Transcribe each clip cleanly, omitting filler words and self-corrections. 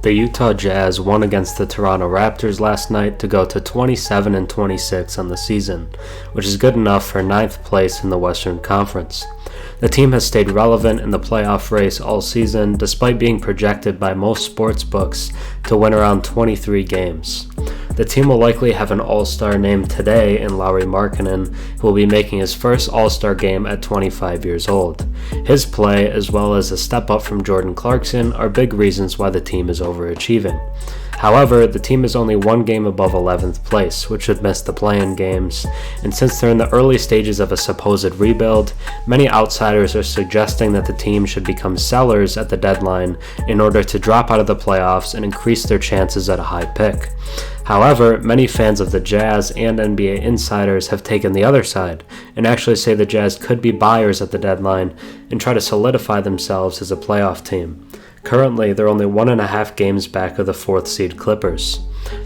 The Utah Jazz won against the Toronto Raptors last night to go to 27-26 on the season, which is good enough for 9th place in the Western Conference. The team has stayed relevant in the playoff race all season, despite being projected by most sportsbooks to win around 23 games. The team will likely have an all-star named today in Lauri Markkanen, who will be making his first all-star game at 25 years old. His play, as well as a step up from Jordan Clarkson, are big reasons why the team is overachieving. However, the team is only one game above 11th place, which would miss the play-in games, and since they're in the early stages of a supposed rebuild, many outsiders are suggesting that the team should become sellers at the deadline in order to drop out of the playoffs and increase their chances at a high pick. However, many fans of the Jazz and NBA insiders have taken the other side and actually say the Jazz could be buyers at the deadline and try to solidify themselves as a playoff team. Currently, they're only 1.5 games back of the 4th seed Clippers.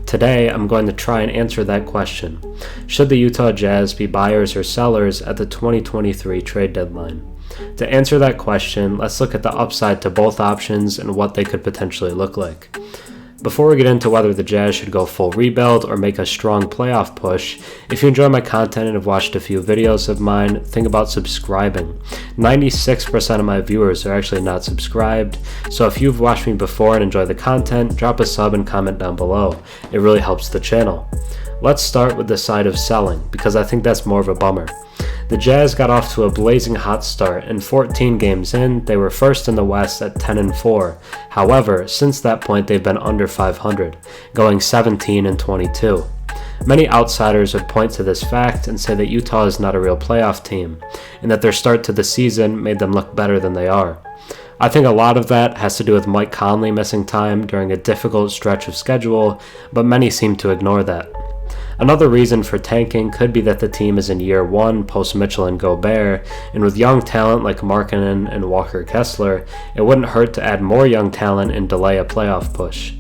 Today, I'm going to try and answer that question. Should the Utah Jazz be buyers or sellers at the 2023 trade deadline? To answer that question, let's look at the upside to both options and what they could potentially look like. Before we get into whether the Jazz should go full rebuild or make a strong playoff push, if you enjoy my content and have watched a few videos of mine, think about subscribing. 96% of my viewers are actually not subscribed, so if you've watched me before and enjoy the content, drop a sub and comment down below. It really helps the channel. Let's start with the side of selling, because I think that's more of a bummer. The Jazz got off to a blazing hot start, and 14 games in, they were first in the West at 10-4. However, since that point they've been under 500, going 17-22. Many outsiders would point to this fact and say that Utah is not a real playoff team, and that their start to the season made them look better than they are. I think a lot of that has to do with Mike Conley missing time during a difficult stretch of schedule, but many seem to ignore that. Another reason for tanking could be that the team is in year one post-Mitchell and Gobert, and with young talent like Markkanen and Walker Kessler, it wouldn't hurt to add more young talent and delay a playoff push.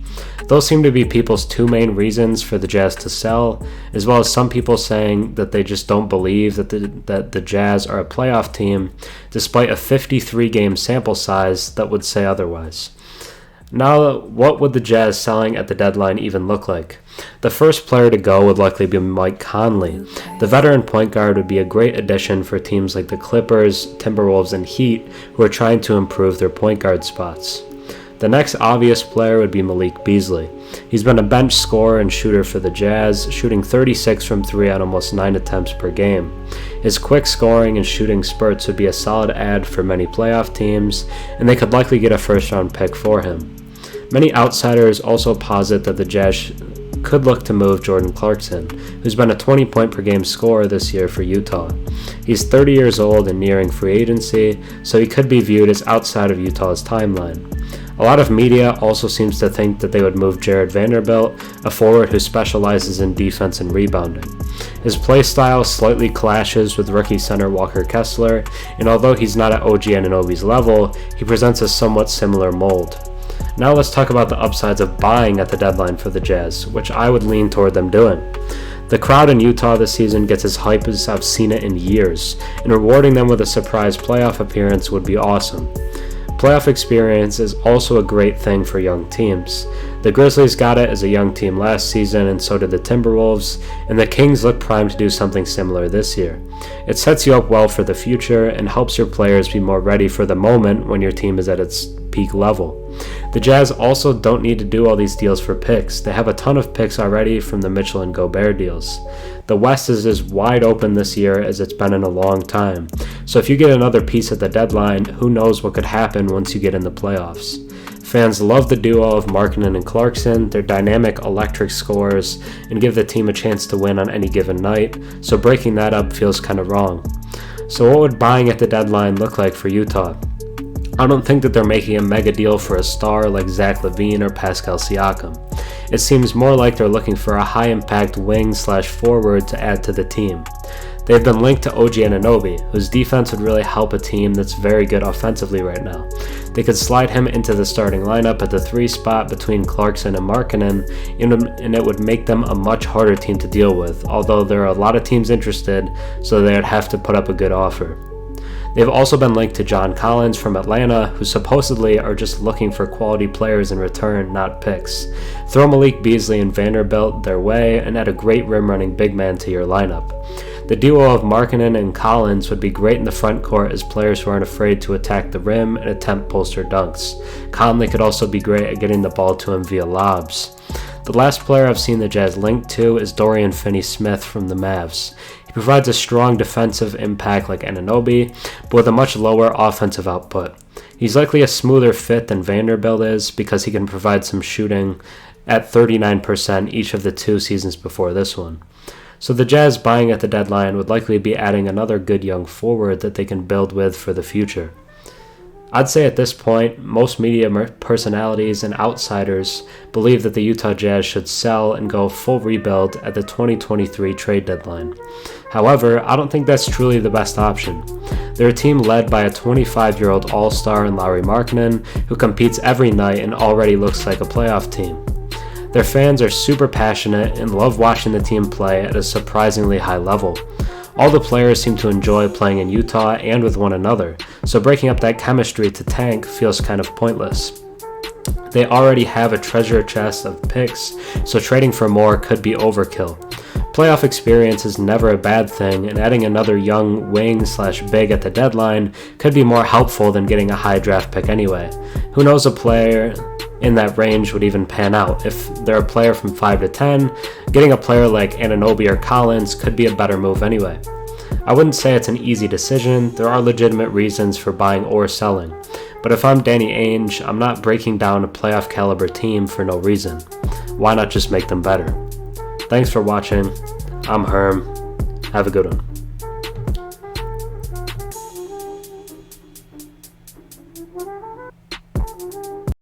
Those seem to be people's two main reasons for the Jazz to sell, as well as some people saying that they just don't believe that the Jazz are a playoff team, despite a 53-game sample size that would say otherwise. Now, what would the Jazz selling at the deadline even look like? The first player to go would likely be Mike Conley. The veteran point guard would be a great addition for teams like the Clippers, Timberwolves, and Heat, who are trying to improve their point guard spots. The next obvious player would be Malik Beasley. He's been a bench scorer and shooter for the Jazz, shooting 36 from 3 on almost 9 attempts per game. His quick scoring and shooting spurts would be a solid add for many playoff teams, and they could likely get a first-round pick for him. Many outsiders also posit that the Jazz could look to move Jordan Clarkson, who's been a 20-point-per-game scorer this year for Utah. He's 30 years old and nearing free agency, so he could be viewed as outside of Utah's timeline. A lot of media also seems to think that they would move Jared Vanderbilt, a forward who specializes in defense and rebounding. His play style slightly clashes with rookie center Walker Kessler, and although he's not at OG Anunoby's level, he presents a somewhat similar mold. Now let's talk about the upsides of buying at the deadline for the Jazz, which I would lean toward them doing. The crowd in Utah this season gets as hype as I've seen it in years, and rewarding them with a surprise playoff appearance would be awesome. Playoff experience is also a great thing for young teams. The Grizzlies got it as a young team last season, and so did the Timberwolves, and the Kings look primed to do something similar this year. It sets you up well for the future and helps your players be more ready for the moment when your team is at its peak level. The Jazz also don't need to do all these deals for picks. They have a ton of picks already from the Mitchell and Gobert deals. The West is as wide open this year as it's been in a long time, so if you get another piece at the deadline, who knows what could happen once you get in the playoffs. Fans love the duo of Markkanen and Clarkson. They're dynamic, electric scorers and give the team a chance to win on any given night, so breaking that up feels kind of wrong. So what would buying at the deadline look like for Utah? I don't think that they're making a mega deal for a star like Zach LaVine or Pascal Siakam. It seems more like they're looking for a high-impact wing/forward to add to the team. They've been linked to OG Anunoby, whose defense would really help a team that's very good offensively right now. They could slide him into the starting lineup at the 3 spot between Clarkson and Markkanen, and it would make them a much harder team to deal with, although there are a lot of teams interested, so they would have to put up a good offer. They've also been linked to John Collins from Atlanta, who supposedly are just looking for quality players in return, not picks. Throw Malik Beasley and Vanderbilt their way and add a great rim-running big man to your lineup. The duo of Markkanen and Collins would be great in the front court as players who aren't afraid to attack the rim and attempt poster dunks. Conley could also be great at getting the ball to him via lobs. The last player I've seen the Jazz linked to is Dorian Finney-Smith from the Mavs. He provides a strong defensive impact like Anunoby, but with a much lower offensive output. He's likely a smoother fit than Vanderbilt is because he can provide some shooting at 39% each of the 2 seasons before this one. So the Jazz buying at the deadline would likely be adding another good young forward that they can build with for the future. I'd say at this point, most media personalities and outsiders believe that the Utah Jazz should sell and go full rebuild at the 2023 trade deadline. However, I don't think that's truly the best option. They're a team led by a 25-year-old all-star in Lauri Markkanen who competes every night and already looks like a playoff team. Their fans are super passionate and love watching the team play at a surprisingly high level. All the players seem to enjoy playing in Utah and with one another, so breaking up that chemistry to tank feels kind of pointless. They already have a treasure chest of picks, so trading for more could be overkill. Playoff experience is never a bad thing, and adding another young wing/big at the deadline could be more helpful than getting a high draft pick anyway. Who knows, a player in that range would even pan out. If they're a player from 5 to 10, getting a player like Anunoby or Collins could be a better move anyway. I wouldn't say it's an easy decision. There are legitimate reasons for buying or selling. But if I'm Danny Ainge, I'm not breaking down a playoff caliber team for no reason. Why not just make them better? Thanks for watching. I'm Herm. Have a good one.